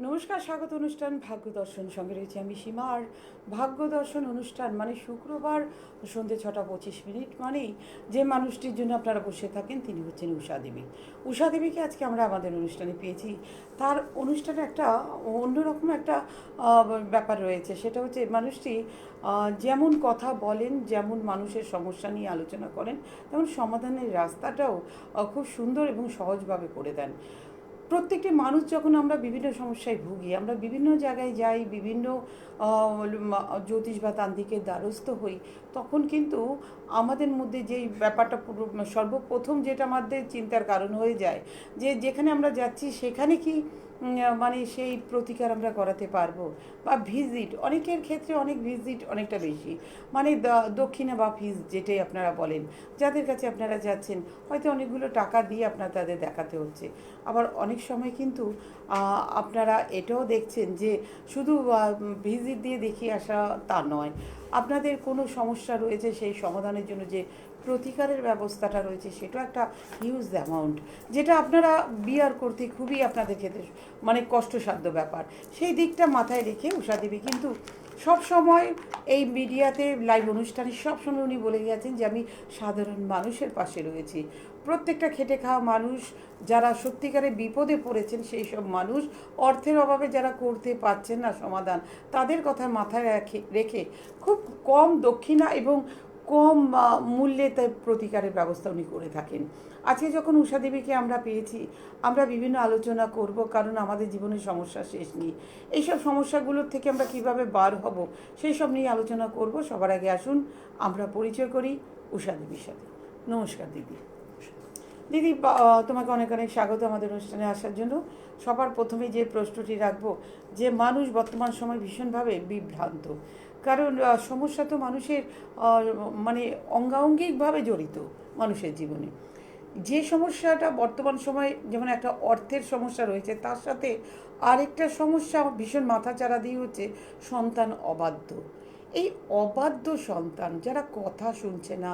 নমস্কার, স্বাগত অনুষ্ঠান ভাগ্য দর্শন। সঙ্গে রয়েছে আমি সীমা। আর ভাগ্য দর্শন অনুষ্ঠান মানে শুক্রবার সন্ধ্যে 6:25 মানেই যে মানুষটির জন্য আপনারা বসে থাকেন তিনি হচ্ছেন ঊষা দেবী। ঊষা দেবীকে আজকে আমরা আমাদের অনুষ্ঠানে পেয়েছি। তার অনুষ্ঠানে একটা অন্যরকম একটা ব্যাপার রয়েছে, সেটা হচ্ছে মানুষটি যেমন কথা বলেন, যেমন মানুষের সমস্যা নিয়ে আলোচনা করেন, তেমন সমাধানের রাস্তাটাও খুব সুন্দর এবং সহজভাবে করে দেন। প্রত্যেকটি মানুষ যখন আমরা বিভিন্ন সমস্যায় ভুগি, আমরা বিভিন্ন জায়গায় যাই, বিভিন্ন জ্যোতিষ বা তান্ত্রিকের দ্বারস্থ হই, তখন কিন্তু আমাদের মধ্যে যেই ব্যাপারটা সর্বপ্রথম যেটা আমাদের চিন্তার কারণ হয়ে যায় যে যেখানে আমরা যাচ্ছি সেখানে কি মানে সেই প্রতিকার আমরা করাতে পারবো, বা ভিজিট অনেকের ক্ষেত্রে অনেক ভিজিট অনেকটা বেশি, মানে দক্ষিণা বা ফিজ যেটাই আপনারা বলেন, যাদের কাছে আপনারা যাচ্ছেন হয়তো অনেকগুলো টাকা দিয়ে আপনার তাদের দেখাতে হচ্ছে। আবার অনেক সময় কিন্তু আপনারা এটাও দেখছেন যে শুধু ভিজিট দিয়ে দেখিয়ে আসা তা নয়, আপনাদের কোনো সমস্যা রয়েছে সেই সমাধানের জন্য যে প্রতিকারের ব্যবস্থাটা রয়েছে সেটাও একটা হিউজ অ্যামাউন্ট, যেটা আপনারা বিয়ার করতে খুবই আপনাদের ক্ষেত্রে মানে কষ্টসাধ্য ব্যাপার। সেই দিকটা মাথায় রেখে ঊষা দেবী কিন্তু সব সময় এই মিডিয়াতে লাইভ অনুষ্ঠানে সবসময় উনি বলে গেছেন যে আমি সাধারণ মানুষের পাশে রয়েছি। প্রত্যেকটা খেটে খাওয়া মানুষ যারা সত্যিকারে বিপদে পড়েছেন, সেই সব মানুষ অর্থের অভাবে যারা করতে পারছেন না সমাধান, তাদের কথা মাথায় রেখে খুব কম দক্ষিণা এবং কম মূল্যে তার প্রতিকারের ব্যবস্থা উনি করে থাকেন। আজকে যখন ঊষা দেবীকে আমরা পেয়েছি, আমরা বিভিন্ন আলোচনা করব, কারণ আমাদের জীবনের সমস্যা শেষ নেই। এইসব সমস্যাগুলোর থেকে আমরা কিভাবে বার হব সেই সব নিয়ে আলোচনা করব। সবার আগে আসুন আমরা পরিচয় করি ঊষা দেবীর সাথে। নমস্কার দিদি। দিদি, তোমাকে অনেক অনেক স্বাগত আমাদের অনুষ্ঠানে আসার জন্য। সবার প্রথমে যে প্রশ্নটি রাখবো, যে মানুষ বর্তমান সময় ভীষণভাবে বিভ্রান্ত, কারণ সমস্যা তো মানুষের মানে অঙ্গাঙ্গিকভাবে জড়িত মানুষের জীবনে। যে সমস্যাটা বর্তমান সময়ে যেমন একটা অর্থের সমস্যা রয়েছে, তার সাথে আরেকটা সমস্যা ভীষণ মাথাচাড়া দিয়ে হচ্ছে সন্তান অবাধ্য। এই অবাধ্য সন্তান যারা কথা শুনছে না,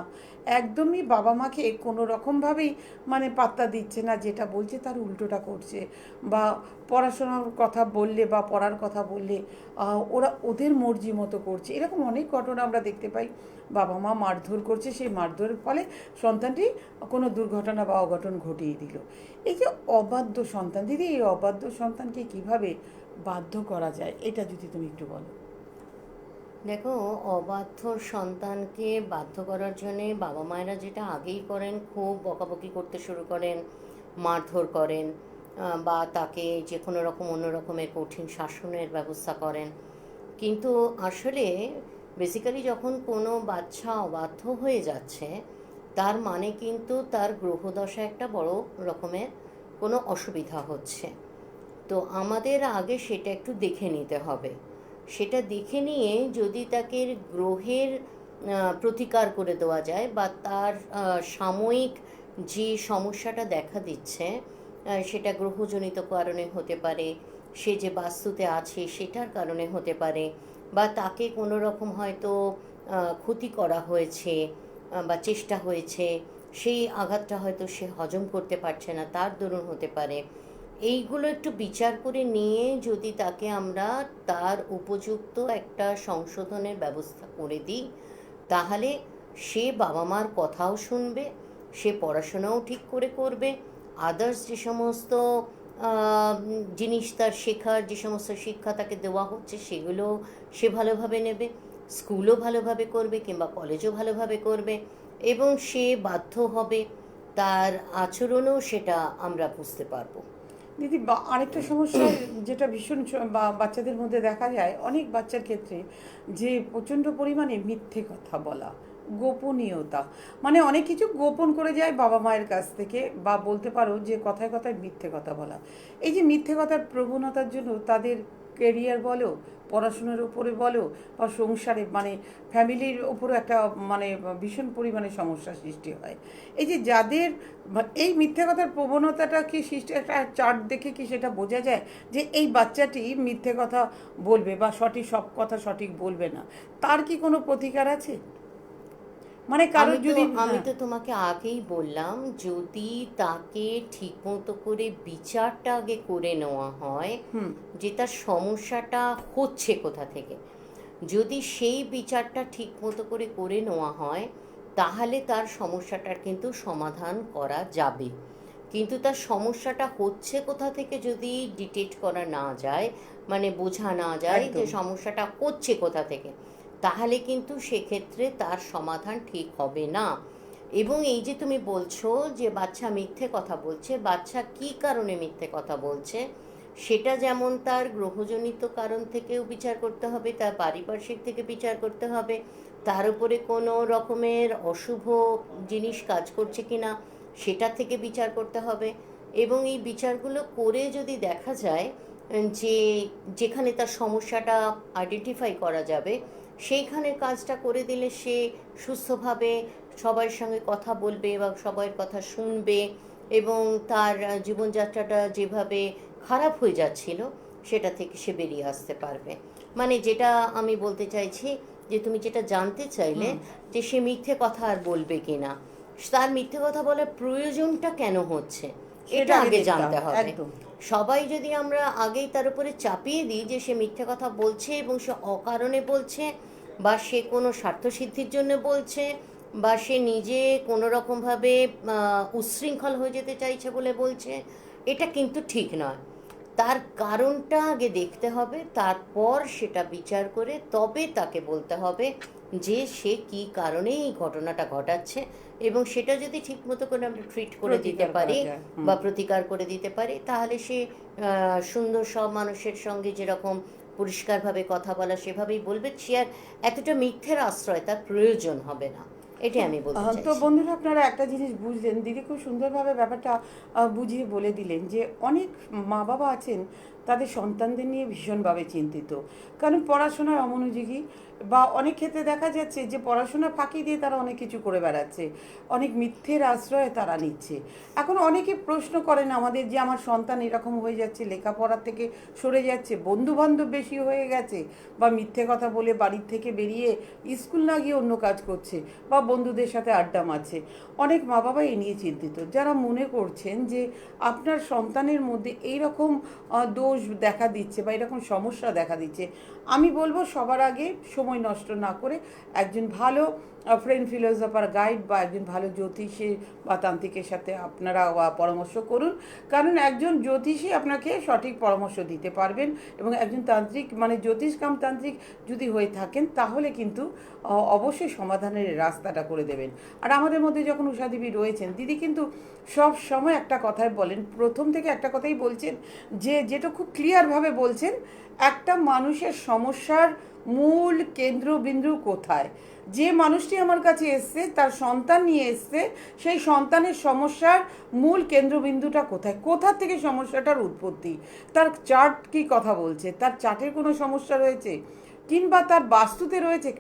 একদমই বাবা মাকে কোনো রকমভাবেই মানে পাত্তা দিচ্ছে না, যেটা বলছে তার উল্টোটা করছে, বা পড়াশোনার কথা বললে বা পড়ার কথা বললে ওরা ওদের মর্জি মতো করছে, এরকম অনেক ঘটনা আমরা দেখতে পাই। বাবা মা মারধর করছে, সেই মারধরের ফলে সন্তানটি কোনো দুর্ঘটনা বা অঘটন ঘটিয়ে দিল। এই যে অবাধ্য সন্তান, দিদি এই অবাধ্য সন্তানকে কিভাবে বাধ্য করা যায়, এটা যদি তুমি একটু বলো। দেখো, অবাধ্য সন্তানকে বাধ্য করার জন্যে বাবা মায়েরা যেটা আগেই করেন, খুব বকাবকি করতে শুরু করেন, মারধর করেন, বা তাকে যে কোনো রকম অন্য রকমের কঠিন শাসনের ব্যবস্থা করেন। কিন্তু আসলে বেসিক্যালি যখন কোনো বাচ্চা অবাধ্য হয়ে যাচ্ছে, তার মানে কিন্তু তার গ্রহদশা একটা বড় রকমের কোনো অসুবিধা হচ্ছে। তো আমাদের আগে সেটা একটু দেখে নিতে হবে। সেটা দেখে নিয়ে যদি তাকে গ্রহের প্রতিকার করে দেওয়া যায়, বা তার সাময়িক যে সমস্যাটা দেখা দিচ্ছে, সেটা গ্রহজনিত কারণে হতে পারে, সে যে বাস্তুতে আছে সেটার কারণে হতে পারে, বা তাকে কোনো রকম হয়তো ক্ষতি করা হয়েছে, বা চেষ্টা হয়েছে, সেই আঘাতটা হয়তো সে হজম করতে পারছে না, তার দরুন হতে পারে। এইগুলো একটু বিচার করে নিয়ে যদি তাকে আমরা তার উপযুক্ত একটা সংশোধনের ব্যবস্থা করে দিই, তাহলে সে বাবা মার কথাও শুনবে, সে পড়াশোনাও ঠিক করে করবে, আদার্স যে সমস্ত জিনিস তার শেখার, যে সমস্ত শিক্ষা তাকে দেওয়া হচ্ছে সেগুলো সে ভালোভাবে নেবে, স্কুলও ভালোভাবে করবে কিংবা কলেজও ভালোভাবে করবে, এবং সে বাধ্য হবে, তার আচরণও সেটা আমরা বুঝতে পারবো। দিদি, আরেকটা সমস্যা যেটা ভীষণ বাচ্চাদের মধ্যে দেখা যায় অনেক বাচ্চার ক্ষেত্রে, যে প্রচণ্ড পরিমাণে মিথ্যে কথা বলা, গোপনীয়তা, মানে অনেক কিছু গোপন করে যায় বাবা মায়ের কাছ থেকে, বা বলতে পারো যে কথায় কথায় মিথ্যে কথা বলা। এই যে মিথ্যে কথার প্রবণতার জন্য তাদের কেরিয়ার বলো, পড়াশোনার উপরে বলো, বা সংসারে মানে ফ্যামিলির ওপরও একটা মানে ভীষণ পরিমাণে সমস্যা সৃষ্টি হয়। এই যে যাদের এই মিথ্যে কথার প্রবণতাটা কি সৃষ্টি, একটা চার্ট দেখে কি সেটা বোঝা যায় যে এই বাচ্চাটি মিথ্যে কথা বলবে বা সঠিক সব কথা সঠিক বলবে না, তার কি কোনো প্রতিকার আছে? মানে কারো যদি আমি তো তোমাকে আগেই বললাম, যদি তাকে ঠিকমতো করে বিচারটা আগে করে নেওয়া হয় যে তার সমস্যাটা হচ্ছে কোথা থেকে, যদি সেই বিচারটা ঠিকমতো করে করে নেওয়া হয় তাহলে তার সমস্যাটার কিন্তু সমাধান করা যাবে। কিন্তু তার সমস্যাটা হচ্ছে কোথা থেকে যদি ডিটেক্ট করা না যায়, মানে বোঝা না যায় যে একদম সমস্যাটা হচ্ছে কোথা থেকে, তাহলে কিন্তু সেক্ষেত্রে তার সমাধান ঠিক হবে না। এবং এই যে তুমি বলছো যে বাচ্চা মিথ্যে কথা বলছে, বাচ্চা কি কারণে মিথ্যে কথা বলছে সেটা যেমন তার গ্রহজনিত কারণ থেকেও বিচার করতে হবে, তার পারিপার্শ্বিক থেকে বিচার করতে হবে, তার উপরে কোনো রকমের অশুভ জিনিস কাজ করছে কিনা সেটা থেকে বিচার করতে হবে। এবং এই বিচারগুলো করে যদি দেখা যায় যে যেখানে তার সমস্যাটা আইডেন্টিফাই করা যাবে সেইখানে কাজটা করে দিলে সে সুস্থভাবে সবার সঙ্গে কথা বলবে বা সবার কথা শুনবে, এবং তার জীবনযাত্রাটা যেভাবে খারাপ হয়ে যাচ্ছিল সেটা থেকে সে বেরিয়ে আসতে পারবে। মানে যেটা আমি বলতে চাইছি, যে তুমি যেটা জানতে চাইলে যে সে মিথ্যে কথা আর বলবে কিনা, তার মিথ্যে কথা বলার প্রয়োজনটা কেন হচ্ছে এটা সেটা আগে আগে দেখতে জানতে হবে হবে। একদম। সবাই যদি আমরা আগেই তার উপরে চাপিয়ে দিই যে সে মিথ্যে কথা বলছে এবং সে অকারণে বলছে, বা সে কোনো স্বার্থসিদ্ধির জন্য বলছে, বা সে নিজে কোনো রকমভাবে উচ্ছৃঙ্খল হয়ে যেতে চাইছে বলে বলছে, এটা কিন্তু ঠিক নয়। তার কারণটা আগে দেখতে হবে, তারপর সেটা বিচার করে তবে তাকে বলতে হবে যে সে কি কারণে এই ঘটনাটা ঘটাচ্ছে, এবং সেটা যদি ঠিকমতো করে আমরা ট্রিট করে দিতে প্রতিকার করা পারি যায় বা প্রতিকার করে দিতে পারি, তাহলে সে সুন্দর সব মানুষের সঙ্গে যেরকম পরিষ্কারভাবে কথা বলা সেভাবেই বলবে, সে আর এতটা মিথ্যের আশ্রয় তার প্রয়োজন হবে না। এটাই আমি বলতে তো চাইছি। বন্ধুরা, আপনারা একটা জিনিস বুঝলেন, দিদি খুব সুন্দরভাবে ব্যাপারটা বুঝিয়ে বলে দিলেন যে অনেক মা বাবা আছেন তাদের সন্তানদের নিয়ে ভীষণভাবে চিন্তিত, কারণ পড়াশোনার অমনোযোগী, বা অনেক ক্ষেত্রে দেখা যাচ্ছে যে পড়াশোনা ফাঁকি দিয়ে তারা অনেক কিছু করে বেড়াচ্ছে, অনেক মিথ্যের আশ্রয় তারা নিচ্ছে। এখন অনেকে প্রশ্ন করেন আমাদের যে আমার সন্তান এরকম হয়ে যাচ্ছে, লেখাপড়ার থেকে সরে যাচ্ছে, বন্ধুবান্ধব বেশি হয়ে গেছে, বা মিথ্যে কথা বলে বাড়ির থেকে বেরিয়ে স্কুল না গিয়ে অন্য কাজ করছে, বা বন্ধুদের সাথে আড্ডা মারছে। অনেক মা বাবা এই নিয়ে চিন্তিত, যারা মনে করছেন যে আপনার সন্তানের মধ্যে এইরকম দোষ দেখা দিচ্ছে বা এরকম সমস্যা দেখা দিচ্ছে, আমি বলবো সবার আগে সময় নষ্ট না করে একজন ভালো ফ্রেন্ড ফিলোসফার গাইড বা একজন ভালো জ্যোতিষী বা তান্ত্রিকের সাথে আপনারা পরামর্শ করুন, কারণ একজন জ্যোতিষী আপনাকে সঠিক পরামর্শ দিতে পারবেন, এবং একজন তান্ত্রিক মানে জ্যোতিষ কাম তান্ত্রিক যদি হয়ে থাকেন তাহলে কিন্তু অবশ্যই সমাধানের রাস্তাটা করে দেবেন। আর আমাদের মধ্যে যখন উষা দেবী রয়েছেন, দিদি কিন্তু সব সময় একটা কথাই বলেন, প্রথম থেকে একটা কথাই বলছেন, যে যেটা খুব ক্লিয়ারভাবে বলছেন, একটা মানুষের সমস্যার মূল কেন্দ্রবিন্দু কোথায়। যে মানুষটি আমার কাছে এসছে তার সন্তান নিয়ে এসছে, সেই সন্তানের সমস্যার মূল কেন্দ্রবিন্দুটা কোথায়, কোথা থেকে সমস্যাটার উৎপত্তি, তার চার্ট কি কথা বলছে, তার চার্টের কোনো সমস্যা রয়েছে, কিংবা তার বাস্তুতে রয়েছে,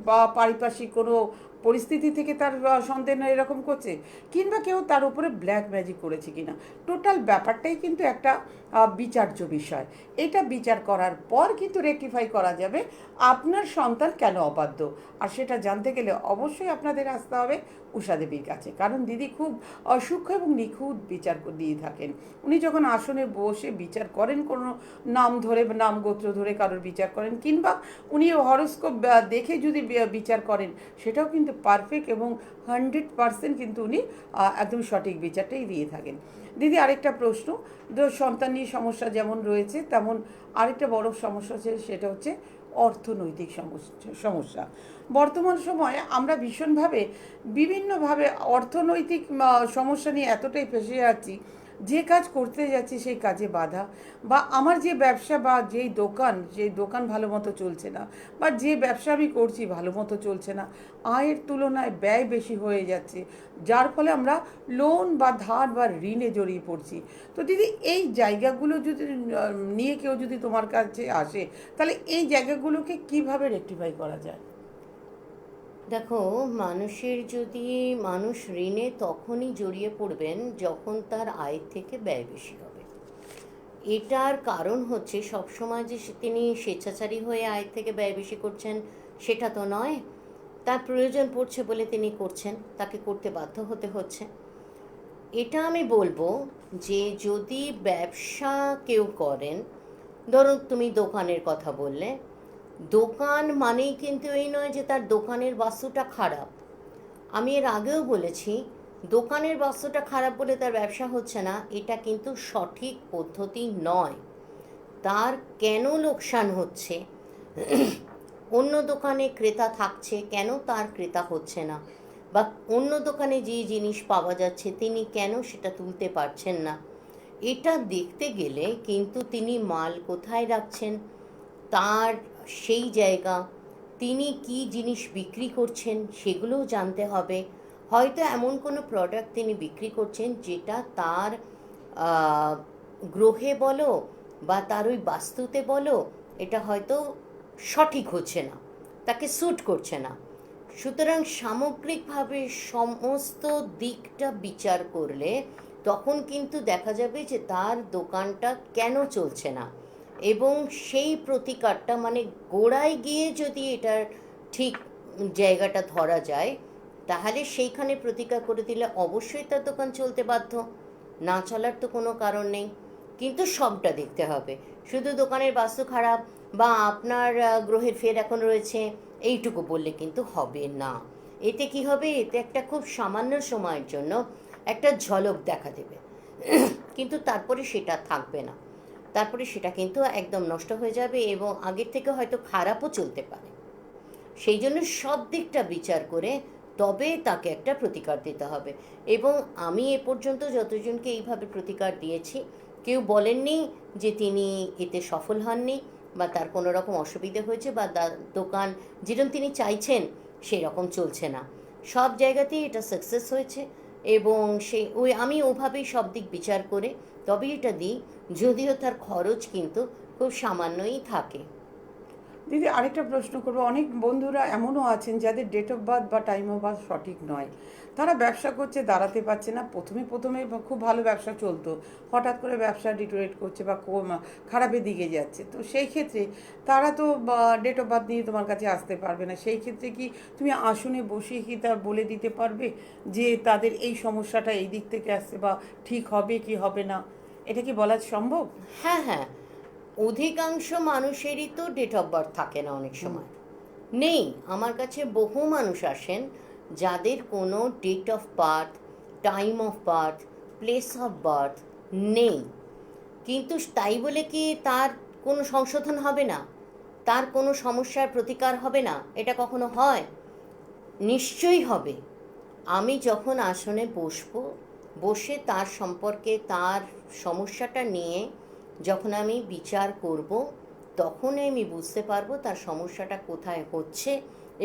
বা পারিপার্শ্বিক কোনো পরিস্থিতি থেকে তার সন্তান এরকম করছে, কিংবা কেউ তার উপরে ব্ল্যাক ম্যাজিক করেছে কিনা। টোটাল ব্যাপারটাই কিন্তু একটা বিচার্য বিষয়। এটা বিচার করার পর কিন্তু রেকটিফাই করা যাবে আপনার সন্তান কেন অবাধ্য। আর সেটা জানতে গেলে অবশ্যই আপনাদের আসতে হবে উষা দেবীর কাছে, কারণ দিদি খুব সূক্ষ্ম এবং নিখুঁত বিচার দিয়ে থাকেন। উনি যখন আসনে বসে বিচার করেন, কোনো নাম ধরে নাম গোত্র ধরে কারোর বিচার করেন, কিংবা উনি হরস্কোপ দেখে যদি বিচার করেন, সেটাও কিন্তু পারফেক্ট এবং 100% কিন্তু উনি একদম সঠিক বিচারটাই দিয়ে থাকেন। দিদি আরেকটা প্রশ্ন, সন্তান নিয়ে সমস্যা যেমন রয়েছে তেমন আরেকটা বড় সমস্যা আছে, সেটা হচ্ছে অর্থনৈতিক সমস্যা। বর্তমান সময়ে আমরা ভীষণভাবে বিভিন্নভাবে অর্থনৈতিক সমস্যা নিয়ে এতটাই ফেঁসে যাচ্ছি, যে কাজ করতে যাচ্ছি সেই কাজে বাধা, বা আমার যে ব্যবসা বা যেই দোকান, সেই দোকান ভালো মতো চলছে না, বা যে ব্যবসা আমি করছি ভালো মতো চলছে না, আয়ের তুলনায় ব্যয় বেশি হয়ে যাচ্ছে, যার ফলে আমরা লোন বা ধার বা ঋণে জড়িয়ে পড়ছি। তো দিদি এই জায়গাগুলো যদি নিয়ে কেউ যদি তোমার কাছে আসে, তাহলে এই জায়গাগুলোকে কিভাবে রেকটিফাই করা যায়? দেখো, মানুষ ঋণে তখনই জড়িয়ে পড়বেন যখন তার আয় থেকে ব্যয় বেশি হবে। এটার কারণ হচ্ছে সবসময় যে তিনি স্বেচ্ছাচারী হয়ে আয় থেকে ব্যয় বেশি করছেন সেটা তো নয়। তার প্রয়োজন পড়ছে বলে তিনি করছেন, তাকে করতে বাধ্য হতে হচ্ছে। এটা আমি বলবো যে যদি ব্যবসা কেউ করেন, ধরুন তুমি দোকানের কথা বললে, দোকান মানেই কিন্তু এই নয় যে তার দোকানের বাস্তুটা খারাপ। আমি এর আগেও বলেছি, দোকানের বাস্তুটা খারাপ বলে তার ব্যবসা হচ্ছে না, এটা কিন্তু সঠিক পদ্ধতি নয়। তার কেন লোকসান হচ্ছে, অন্য দোকানে ক্রেতা থাকছে কেন তার ক্রেতা হচ্ছে না, বা অন্য দোকানে যে জিনিস পাওয়া যাচ্ছে তিনি কেন সেটা তুলতে পারছেন না, এটা দেখতে গেলে কিন্তু তিনি মাল কোথায় রাখছেন, তার সেই জায়গা, তিনি কি জিনিস বিক্রি করছেন সেগুলোও জানতে হবে। হয়তো এমন কোনো প্রোডাক্ট তিনি বিক্রি করছেন যেটা তার আহ, গ্রহে বলো বা তার ওই বাস্তুতে বলো, এটা হয়তো সঠিক হচ্ছে না, তাকে স্যুট করছে না। সুতরাং সামগ্রিকভাবে সমস্ত দিকটা বিচার করলে তখন কিন্তু দেখা যাবে যে তার দোকানটা কেন চলছে না, এবং সেই প্রতিকারটা মানে গোড়ায় গিয়ে যদি এটার ঠিক জায়গাটা ধরা যায়, তাহলে সেইখানে প্রতিকার করে দিলে অবশ্যই তার দোকান চলতে বাধ্য, না চলার তো কোনো কারণ নেই। কিন্তু সবটা দেখতে হবে, শুধু দোকানের বাস্তু খারাপ বা আপনার গ্রহের ফের এখন রয়েছে এইটুকু বললে কিন্তু হবে না। এতে কি হবে, এতে একটা খুব সামান্য সময়ের জন্য একটা ঝলক দেখা দেবে, কিন্তু তারপরে সেটা থাকবে না, তারপরে সেটা কিন্তু একদম নষ্ট হয়ে যাবে এবং আগের থেকে হয়তো খারাপও চলতে পারে। সেই জন্য সব দিকটা বিচার করে তবে তাকে একটা প্রতিকার দিতে হবে। এবং আমি এ পর্যন্ত যতজনকে এইভাবে প্রতিকার দিয়েছি, কেউ বলেননি যে তিনি এতে সফল হননি বা তার কোনো রকম অসুবিধে হয়েছে বা দোকান যেরকম তিনি চাইছেন সেই রকম চলছে না। সব জায়গাতেই এটা সাকসেস হয়েছে এবং আমি ওভাবেই সব দিক বিচার করে তবেই এটা দিই, যদিও তার খরচ কিন্তু খুব সামান্যই থাকে। দিদি আরেকটা প্রশ্ন করবো, অনেক বন্ধুরা এমনও আছেন যাদের ডেট অফ বার্থ বা টাইম অফ বার্থ সঠিক নয়, তারা ব্যবসা করছে, দাঁড়াতে পারছে না, প্রথমে খুব ভালো ব্যবসা চলতো, হঠাৎ করে ব্যবসা ডিটোরেট করছে বা খারাপের দিকে যাচ্ছে, তো সেই ক্ষেত্রে তারা তো ডেট অফ বার্থ নিয়ে তোমার কাছে আসতে পারবে না, সেই ক্ষেত্রে কি তুমি আসনে বসিয়ে কি তার বলে দিতে পারবে যে তাদের এই সমস্যাটা এই দিক থেকে আসছে বা ঠিক হবে কি হবে না, এটা কি বলা সম্ভব? হ্যাঁ, হ্যাঁ, অধিকাংশ মানুষেরই তো ডেট অফ বার্থ থাকে না, অনেক সময় নেই। আমার কাছে বহু মানুষ আসেন যাদের কোনো date of birth, time of birth, place of birth নেই, কিন্তু তাই বলে কি তার কোনো সংশোধন হবে না, তার কোনো সমস্যার প্রতিকার হবে না? এটা কখনো হয়? নিশ্চয়ই হবে। আমি যখন আসনে বসবো, বসে তার সম্পর্কে তার সমস্যাটা নিয়ে যখন আমি বিচার করব, তখনই আমি বুঝতে পারবো তার সমস্যাটা কোথায় হচ্ছে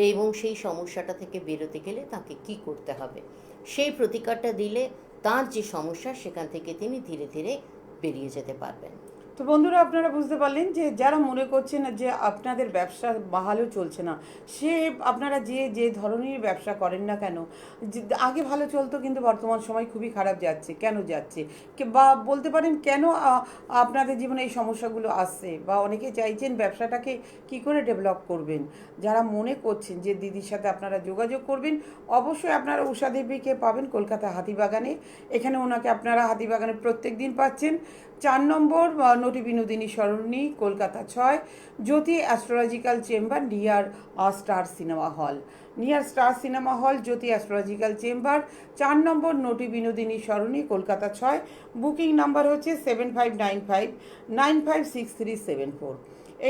এবং সেই সমস্যাটা থেকে বেরোতে গেলে তাকে কি করতে হবে। সেই প্রতিকারটা দিলে তার যে সমস্যা সেখান থেকে তিনি ধীরে ধীরে বেরিয়ে যেতে পারবেন। তো বন্ধুরা আপনারা বুঝতে পারলেন যে যারা মনে করছেন যে আপনাদের ব্যবসা ভালো চলছে না, সে আপনারা যে যে ধরনের ব্যবসা করেন না কেন, আগে ভালো চলতো কিন্তু বর্তমান সময় খুবই খারাপ যাচ্ছে, কেন যাচ্ছে, বা বলতে পারেন কেন আপনাদের জীবনে এই সমস্যাগুলো আসছে, বা অনেকে চাইছেন ব্যবসাটাকে কি করে ডেভেলপ করবেন। যারা মনে করছেন যে দিদির সাথে আপনারা যোগাযোগ করবেন, অবশ্যই আপনারা উষা দেবীকে পাবেন কলকাতা হাতিবাগানে। এখানে ওনাকে আপনারা হাতিবাগানে প্রত্যেক দিন পাচ্ছেন। 4 নম্বর Noti Binodini Sarani, Kolkata 6, Jyoti astrological chamber near Star cinema hall, Jyoti astrological chamber, 4 নম্বর নটি বিনোদিনী সরণি, কলকাতা 6। বুকিং নাম্বার হচ্ছে 7595956374।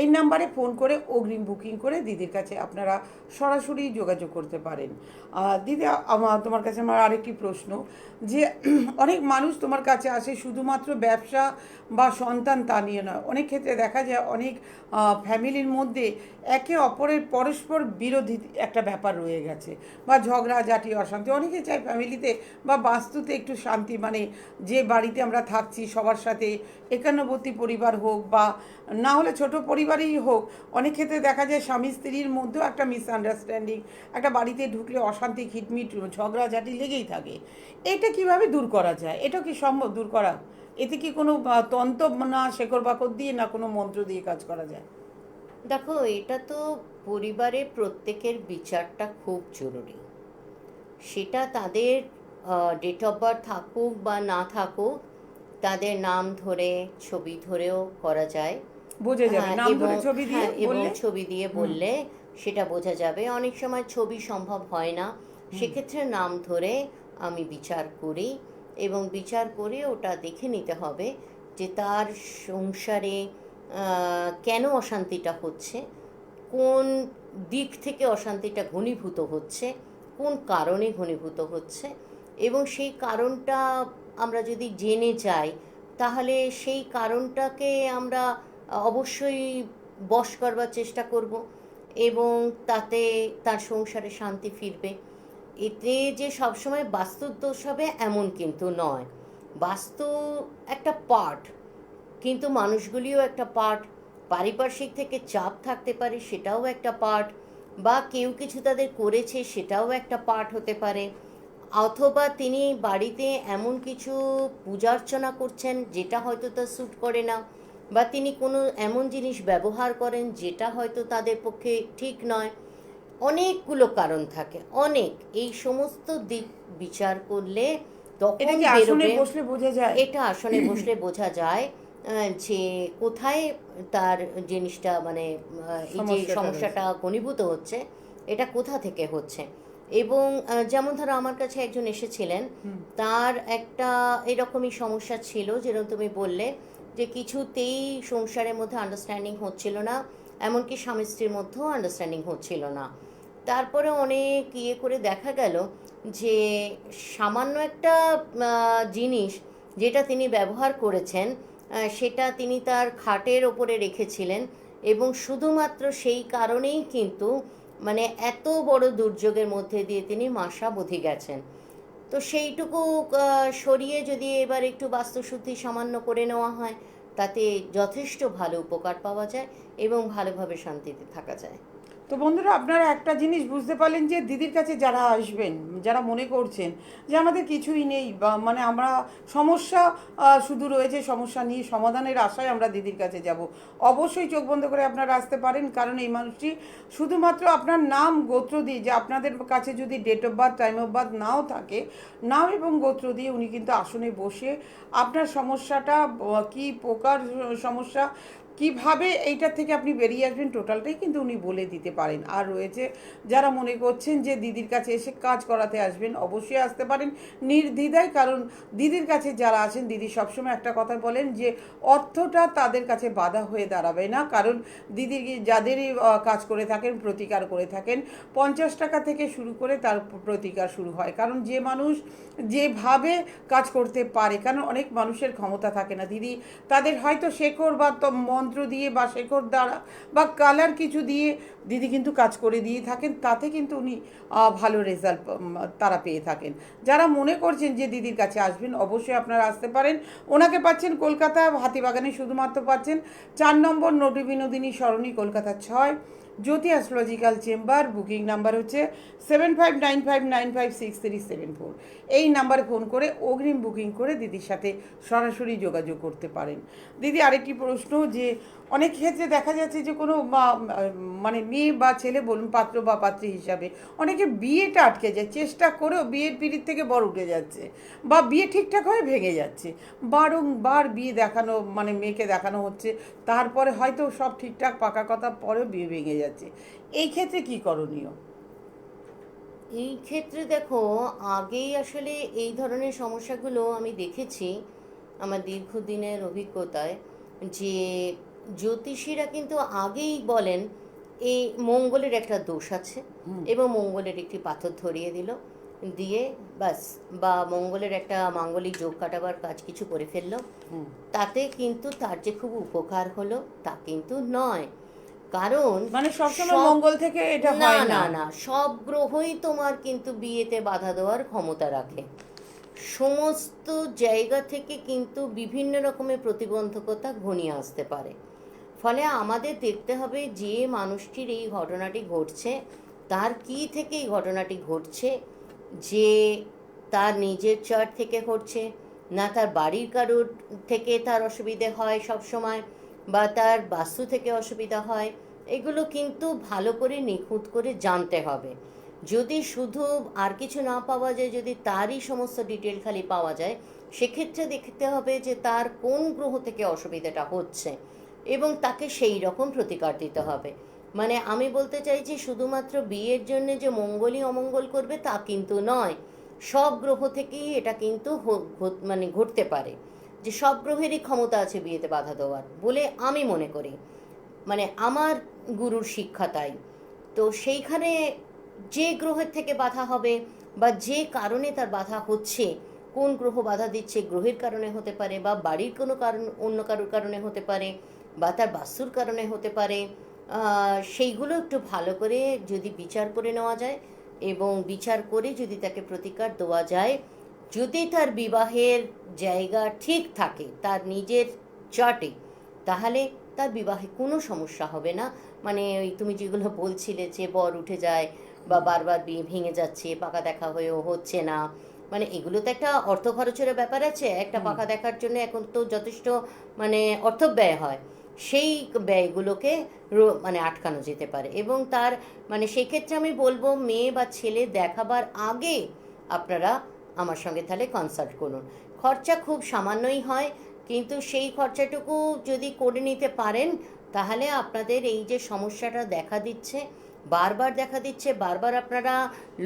এই নাম্বারে ফোন করে অগ্রিম বুকিং করে দিদির কাছে আপনারা সরাসরি যোগাযোগ করতে পারেন। দিদি তোমার কাছে আমার আরেকটি প্রশ্ন, যে অনেক মানুষ তোমার কাছে আসে শুধুমাত্র ব্যবসা বা সন্তান তা নিয়ে নয়, অনেক ক্ষেত্রে দেখা যায় অনেক ফ্যামিলির মধ্যে একে অপরের পরস্পর বিরোধী একটা ব্যাপার রয়ে গেছে, বা ঝগড়াঝাটি অশান্তি, অনেকে চায় ফ্যামিলিতে বা বাস্তুতে একটু শান্তি, মানে যে বাড়িতে আমরা থাকছি সবার সাথে একান্নবর্তী পরিবার হোক বা না হলে ছোট পরিবারই হোক, অনেক ক্ষেত্রে দেখা যায় স্বামী স্ত্রীর মধ্যেও একটা মিসআন্ডারস্ট্যান্ডিং, একটা বাড়িতে ঢুকলে অশান্তি, খিটমিট, ঝগড়াঝাটি লেগেই থাকে। এটা কিভাবে দূর করা যায়, এটা কি সম্ভব দূর করা? এতে কি কোনো তন্ত্র না শেকড় বাকড় দিয়ে না কোনো মন্ত্র দিয়ে কাজ করা যায়? দেখো, এটা তো পরিবারে প্রত্যেকের বিচারটা খুব জরুরি। সেটা তাদের ডেট অফ বার্থ থাকুক বা না থাকুক, তাদের নাম ধরে ছবি ধরেও করা যায়। বোঝা যাবে হ্যাঁ, নাম এবং ধরে ছবি দিয়ে হ্যাঁ, এবং বললে। ছবি দিয়ে হুম। বললে সেটা বোঝা যাবে। অনেক সময় ছবি সম্ভব হয় না, হুম। সেক্ষেত্রে নাম ধরে আমি বিচার করি, এবং বিচার করে ওটা দেখে নিতে হবে যে তার সংসারে কেন অশান্তিটা হচ্ছে, কোন দিক থেকে অশান্তিটা ঘনীভূত হচ্ছে, কোন কারণে ঘনীভূত হচ্ছে, এবং সেই কারণটা আমরা যদি জেনে যাই, তাহলে সেই কারণটাকে আমরা অবশ্যই বশ করবার চেষ্টা করব, এবং তাতে তার সংসারে শান্তি ফিরবে। এতে যে সবসময় বাস্তুর দোষ হবে এমন কিন্তু নয়। বাস্তু একটা পার্ট, কিন্তু মানুষগুলিও একটা পার্ট। পারিপার্শ্বিক থেকে চাপ থাকতে পারে, সেটাও একটা পার্ট। বা কেউ কিছু তাদের করেছে, সেটাও একটা পার্ট হতে পারে। অথবা তিনি বাড়িতে এমন কিছু পূজার্চনা করছেন যেটা হয়তো তার স্যুট করে না, বা তিনি কোনো এমন জিনিস ব্যবহার করেন যেটা হয়তো তাদের পক্ষে ঠিক নয়। অনেকগুলো কারণ থাকে, অনেক। এই সমস্ত দিক বিচার করলে এটা তখন কি আসনে বেরোবে। বসলে বোঝা যায়? এটা আসনে বসলে বোঝা যায় যে কোথায় তার জিনিসটা, মানে এই যে সমস্যাটা রয়েছে। সমস্যাটা ঘনীভূত হচ্ছে, এটা কোথা থেকে হচ্ছে। এবং যেমন ধরো আমার কাছে একজন এসেছিলেন, হুম। তার একটা এরকমই সমস্যা ছিল, যেরকম তুমি বললে, যে কিছুতেই সংসারের মধ্যে আন্ডারস্ট্যান্ডিং হচ্ছিল না, এমনকি স্বামী স্ত্রীর মধ্যেও আন্ডারস্ট্যান্ডিং হচ্ছিল না। তারপরে অনেক ইয়ে করে দেখা গেল যে সামান্য একটা জিনিস যেটা তিনি ব্যবহার করেছেন, সেটা তিনি তার খাটের ওপরে রেখেছিলেন, এবং শুধুমাত্র সেই কারণেই কিন্তু, মানে এত বড় দুর্যোগের মধ্যে দিয়ে তিনি মাসাবধি গেছেন। তো সেইটুকু সরিয়ে যদি এবার একটু বাস্তুশুদ্ধি সামান্য করে নেওয়া হয়, তাতে যথেষ্ট ভালো উপকার পাওয়া যায় এবং ভালোভাবে শান্তিতে থাকা যায়। তো বন্ধুরা, আপনারা একটা জিনিস বুঝতে পারলেন যে দিদির কাছে যারা আসবেন, যারা মনে করছেন যে আমাদের কিছুই নেই, বা মানে আমরা সমস্যা শুধু রয়েছে, সমস্যা নিয়ে সমাধানের আশায় আমরা দিদির কাছে যাব, অবশ্যই চোখ বন্ধ করে আপনারা আসতে পারেন। কারণ এই মানুষটি শুধুমাত্র আপনার নাম গোত্র দিয়ে, যে আপনাদের কাছে যদি date of birth, time of birth নাও থাকে, নাম এবং গোত্র দিয়ে উনি কিন্তু আসনে বসে আপনার সমস্যাটা কী প্রকার সমস্যা, কিভাবে এইটার থেকে আপনি বেরিয়ে আসবেন, টোটালটাই কিন্তু উনি বলে দিতে পারেন। আর রয়েছে যারা মনে করছেন যে দিদির কাছে এসে কাজ করাতে আসবেন, অবশ্যই আসতে পারেন নির্দ্বিধায়। কারণ দিদির কাছে যারা আসেন, দিদি সবসময় একটা কথা বলেন যে অর্থটা তাদের কাছে বাধা হয়ে দাঁড়াবে না। কারণ দিদির যাদেরই কাজ করে থাকেন, প্রতিকার করে থাকেন, 50 টাকা থেকে শুরু করে তার প্রতিকার শুরু হয়। কারণ যে মানুষ যেভাবে কাজ করতে পারে, কারণ অনেক মানুষের ক্ষমতা থাকে না দিদি, তাদের হয়তো শেকড় বা মন্ত্র দিয়ে বা শেকড় দ্বারা বা কালার কিছু দিয়ে দিদি কিন্তু কাজ করে দিয়ে থাকেন, তাতে কিন্তু উনি ভালো রেজাল্ট তারা পেয়ে থাকেন। যারা মনে করছেন যে দিদির কাছে আসবেন, অবশ্যই আপনারা আসতে পারেন। ওনাকে পাচ্ছেন কলকাতা হাতিবাগানে, শুধুমাত্র পাচ্ছেন 4 নম্বর Noti Binodini Sarani, Kolkata 6, Jyoti astrological chamber. Booking number হচ্ছে 7595956374। এই নাম্বারে ফোন করে অগ্রিম বুকিং করে দিদির সাথে সরাসরি যোগাযোগ করতে পারেন। দিদি, আরেকটি প্রশ্ন, যে অনেক ক্ষেত্রে দেখা যাচ্ছে যে কোনো মানে মেয়ে বা ছেলে বলুন, পাত্র বা পাত্রী হিসাবে অনেকে বিয়েটা আটকে যায়, চেষ্টা করেও বিয়ের পিড়িত থেকে বর উঠে যাচ্ছে, বা বিয়ে ঠিকঠাক হয়ে ভেঙে যাচ্ছে। বারংবার বিয়ে দেখানো, মানে মেয়েকে দেখানো হচ্ছে, তারপরে হয়তো সব ঠিকঠাক পাকা কথা, পরেও বিয়ে ভেঙে যাচ্ছে। এই ক্ষেত্রে কি করণীয়? এই ক্ষেত্রে দেখো, আগেই আসলে এই ধরনের সমস্যাগুলো আমি দেখেছি আমার দীর্ঘদিনের অভিজ্ঞতায়, যে জ্যোতিষীরা কিন্তু আগেই বলেন এই মঙ্গলের একটা দোষ আছে, এবং মঙ্গলের একটি পাথর ধরিয়ে দিল, দিয়ে বাস, বা মঙ্গলের একটা মাঙ্গলিক যোগ কাটাবার কাজ কিছু করে ফেললো, তাতে কিন্তু তার যে খুব উপকার হলো তা কিন্তু নয়। কারণ মানে সবসময় সব, মঙ্গল থেকে এটা না হয় না না। না, সব গ্রহই তোমার কিন্তু বিয়েতে বাধা দেওয়ার ক্ষমতা রাখে। সমস্ত জায়গা থেকে কিন্তু বিভিন্ন রকমের প্রতিবন্ধকতা ঘনিয়ে আসতে পারে। ফলে আমাদের দেখতে হবে যে মানুষটির এই ঘটনাটি ঘটছে, তার কি থেকে এই ঘটনাটি ঘটছে, যে তার নিজের চার্ট থেকে ঘটছে, না তার বাড়ির কারোর থেকে তার অসুবিধে হয় সব সময়, বা তার বাস্তু থেকে অসুবিধা হয়, এগুলো কিন্তু ভালো করে নিখুঁত করে জানতে হবে। যদি শুধু আর কিছু না পাওয়া যায়, যদি তারই সমস্ত ডিটেল খালি পাওয়া যায়, সেক্ষেত্রে দেখতে হবে যে তার কোন গ্রহ থেকে অসুবিধাটা হচ্ছে এবং তাকে সেই রকম প্রতিকার দিতে হবে। মানে আমি বলতে চাইছি শুধুমাত্র বিয়ের জন্য যে মঙ্গলই অমঙ্গল করবে তা কিন্তু নয়। সব গ্রহ থেকেই এটা কিন্তু মানে ঘটতে পারে, যে সব গ্রহেরই ক্ষমতা আছে বিয়েতে বাধা দেওয়ার বলে আমি মনে করি। মানে আমার গুরুর শিক্ষা তাই। তো সেইখানে যে গ্রহের থেকে বাধা হবে বা যে কারণে তার বাধা হচ্ছে, কোন গ্রহ বাধা দিচ্ছে, গ্রহের কারণে হতে পারে বা বাড়ির কোনো কারণ, অন্য কারোর কারণে হতে পারে বা তার বাস্তুর কারণে হতে পারে, সেইগুলো একটু ভালো করে যদি বিচার করে নেওয়া যায় এবং বিচার করে যদি তাকে প্রতিকার দেওয়া যায়, যদি তার বিবাহের জায়গা ঠিক থাকে তার নিজের চার্টে, তাহলে তার বিবাহে কোনো সমস্যা হবে না। মানে ওই তুমি যেগুলো বলছিলে যে বর উঠে যায় বা বারবার বিয়ে ভেঙে যাচ্ছে, পাকা দেখা হয়েও হচ্ছে না, মানে এগুলো তো একটা অর্থ খরচের ব্যাপার আছে। একটা পাকা দেখার জন্য এখন তো যথেষ্ট মানে অর্থ ব্যয় হয়। সেই ব্যয়গুলোকে মানে আটকানো যেতে পারে এবং তার মানে সেই ক্ষেত্রে আমি বলবো মেয়ে বা ছেলে দেখাবার আগে আপনারা আমার সঙ্গে তাহলে কনসাল্ট করুন। খরচা খুব সামান্যই হয়, কিন্তু সেই খরচাটুকু যদি করে নিতে পারেন তাহলে আপনাদের এই যে সমস্যাটা দেখা দিচ্ছে, বারবার দেখা দিচ্ছে, বারবার আপনারা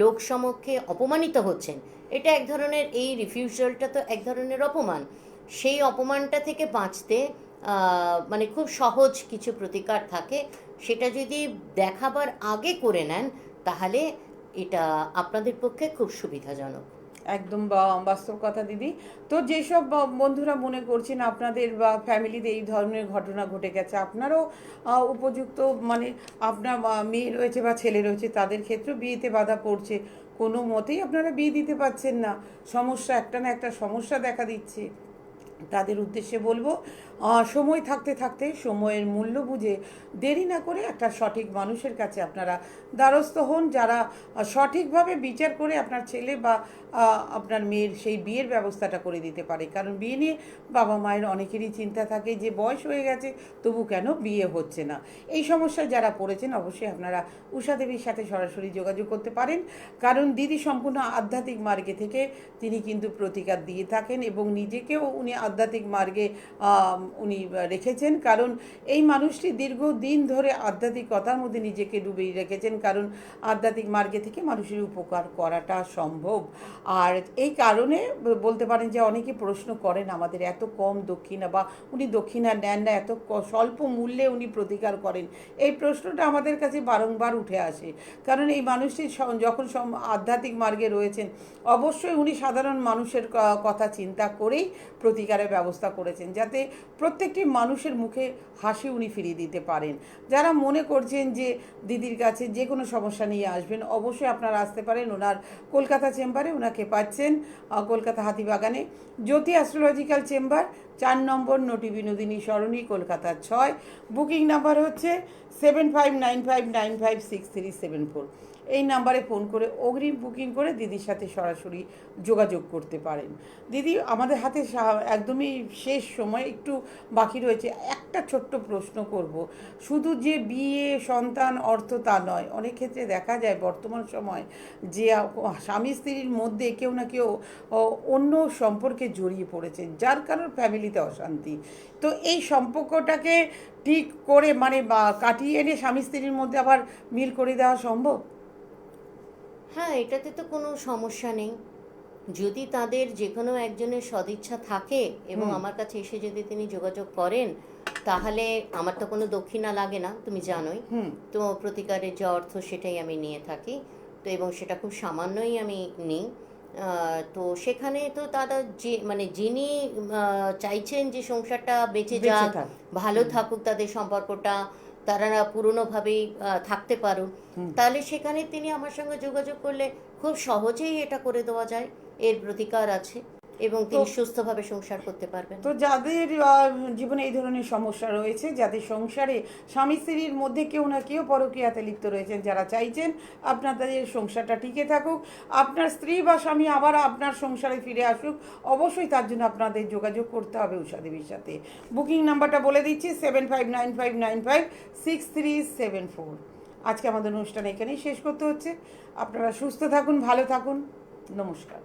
লোক সমক্ষে অপমানিত হচ্ছেন, এটা এক ধরনের, এই রিফিউজালটা তো এক ধরনের অপমান। সেই অপমানটা থেকে বাঁচতে মানে খুব সহজ কিছু প্রতিকার থাকে, সেটা যদি দেখাবার আগে করে নেন তাহলে এটা আপনাদের পক্ষে খুব সুবিধাজনক। একদম বাস্তব কথা দিদি। তো যেসব বন্ধুরা মনে করছেন আপনাদের বা ফ্যামিলিতে এই ধরনের ঘটনা ঘটে গেছে, আপনারও উপযুক্ত মানে আপনার মেয়ে রয়েছে বা ছেলে রয়েছে, তাদের ক্ষেত্রেও বিয়েতে বাধা পড়ছে, কোনো মতেই আপনারা বিয়ে দিতে পারছেন না, সমস্যা একটা না একটা সমস্যা দেখা দিচ্ছে, তাদের উদ্দেশ্যে বলবো সময় থাকতে থাকতে সময়ের মূল্য বুঝে দেরি না করে একটা সঠিক মানুষের কাছে আপনারা দ্বারস্থ হন, যারা সঠিকভাবে বিচার করে আপনার ছেলে বা আপনার মেয়ের সেই বিয়ের ব্যবস্থাটা করে দিতে পারে। কারণ বিয়ে নিয়ে বাবা মায়ের অনেকেরই চিন্তা থাকে যে বয়স হয়ে গেছে তবু কেন বিয়ে হচ্ছে না। এই সমস্যায় যারা পড়েছেন অবশ্যই আপনারা উষা দেবীর সাথে সরাসরি যোগাযোগ করতে পারেন, কারণ দিদি সম্পূর্ণ আধ্যাত্মিক মার্গে থেকে তিনি কিন্তু প্রতিকার দিয়ে থাকেন এবং নিজেকেও উনি আধ্যাত্মিক মার্গে উনি রেখেছেন। কারণ এই মানুষটি দীর্ঘদিন ধরে আধ্যাত্মিকতার মধ্যে নিজেকে ডুবিয়ে রেখেছেন, কারণ আধ্যাত্মিক মার্গে থেকে মানুষের উপকার করাটা সম্ভব। আর এই কারণে বলতে পারেন যে অনেকে প্রশ্ন করেন আমাদের, এত কম দক্ষিণা বা উনি দক্ষিণা নেন না, এত স্বল্প মূল্যে উনি প্রতিকার করেন, এই প্রশ্নটা আমাদের কাছে বারংবার উঠে আসে। কারণ এই মানুষটি যখন আধ্যাত্মিক মার্গে রয়েছেন অবশ্যই উনি সাধারণ মানুষের কথা চিন্তা করেই প্রতিকারের ব্যবস্থা করেছেন, যাতে প্রত্যেকটি মানুষের মুখে হাসি উনি ফিরিয়ে দিতে পারেন। যারা মনে করছেন যে দিদির কাছে যে কোনো সমস্যা নিয়ে আসবেন, অবশ্যই আপনারা আসতে পারেন ওনার কলকাতা চেম্বারে। ওনাকে পাচ্ছেন কলকাতা হাতিবাগানে জ্যোতি অ্যাস্ট্রোলজিক্যাল চেম্বার, 4 নম্বর নটি বিনোদিনী সরণি, কলকাতা 6। বুকিং নাম্বার হচ্ছে 7595956374। এই নাম্বারে ফোন করে অগ্রিম বুকিং করে দিদির সাথে সরাসরি যোগাযোগ করতে পারেন। দিদি, আমাদের হাতে একদমই শেষ সময় একটু বাকি রয়েছে, একটা ছোট্ট প্রশ্ন করব। শুধু যে বিয়ে, সন্তান, অর্থ তা নয়, অনেক ক্ষেত্রে দেখা যায় বর্তমান সময় যে স্বামী স্ত্রীর মধ্যে কেউ না কেউ অন্য সম্পর্কে জড়িয়ে পড়েছে, যার কারণ ফ্যামিলিতে অশান্তি। তো এই সম্পর্কটাকে ঠিক করে মানে বা কাটিয়ে এনে স্বামী স্ত্রীর মধ্যে আবার মিল করে দেওয়া সম্ভব? হ্যাঁ, এটাতে তো কোনো সমস্যা নেই। যদি তাদের যে কোনো একজনের সদিচ্ছা থাকে এবং আমার কাছে এসে যদি তিনি যোগাযোগ করেন, তাহলে আমার তো কোনো দক্ষিণা লাগে না, তুমি জানোই। তো প্রতিকারের যে অর্থ সেটাই আমি নিয়ে থাকি, তো এবং সেটা খুব সামান্যই আমি নিই। তো সেখানে তো তারা যে মানে যিনি চাইছেন যে সংসারটা বেঁচে বেঁচে যাক, থাক। ভালো থাকুক তাদের সম্পর্কটা, তারা পুরনোভাবেই থাকতে পারুন, তাহলে সেখানে তিনি আমার সঙ্গে যোগাযোগ করলে খুব সহজেই এটা করে দেওয়া যায়, এর প্রতিকার আছে। এবং তিনি সুস্থভাবে সংসার করতে পারবেন। তো যাদের জীবনে এই ধরনের সমস্যা রয়েছে, যাদের সংসারে স্বামী স্ত্রীর মধ্যে কেউ না কেউ পরকীয়াতে লিপ্ত রয়েছেন, যারা চাইছেন আপনাদের সংসারটা টিকে থাকুক, আপনার স্ত্রী বা স্বামী আবার আপনার সংসারে ফিরে আসুক, অবশ্যই তার জন্য আপনাদের যোগাযোগ করতে হবে উষা দেবীর সাথে। বুকিং নাম্বারটা বলে দিচ্ছি 7595956374। আজকে আমাদের অনুষ্ঠান এখানেই শেষ করতে হচ্ছে। আপনারা সুস্থ থাকুন, ভালো থাকুন, নমস্কার।